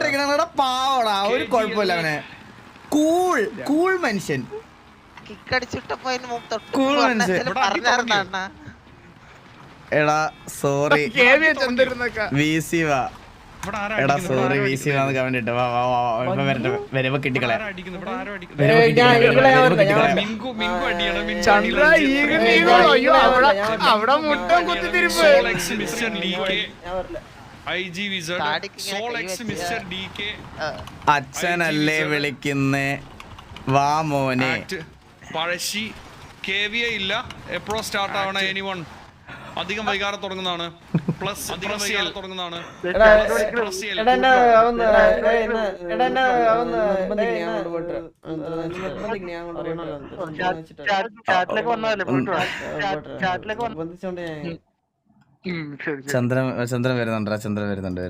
വിളിക്കണ പാവടാ, ഒരു കുഴപ്പമില്ല അവനെ. കൂൾ മനുഷ്യൻ. എടാ സോറി VC വാ. എടാ സോറി VC വാന്ന് കമന്റ് ഇട്ട്. വാ വരട്ടെ, വരുമ്പോ കിട്ടിക്കളയാ. അച്ഛനല്ലേ വിളിക്കുന്നേ, വാ മോനെ. പഴശ്ശി KVA ഇല്ല. എപ്രോ സ്റ്റാർട്ട് ആവണ എനിവൺ അധികം വൈകാതെ തുടങ്ങുന്നതാണ്. പ്ലസ് അധികം വൈകാതെ തുടങ്ങുന്നതാണ്. ചന്ദ്രൻ വരുന്നുണ്ട്.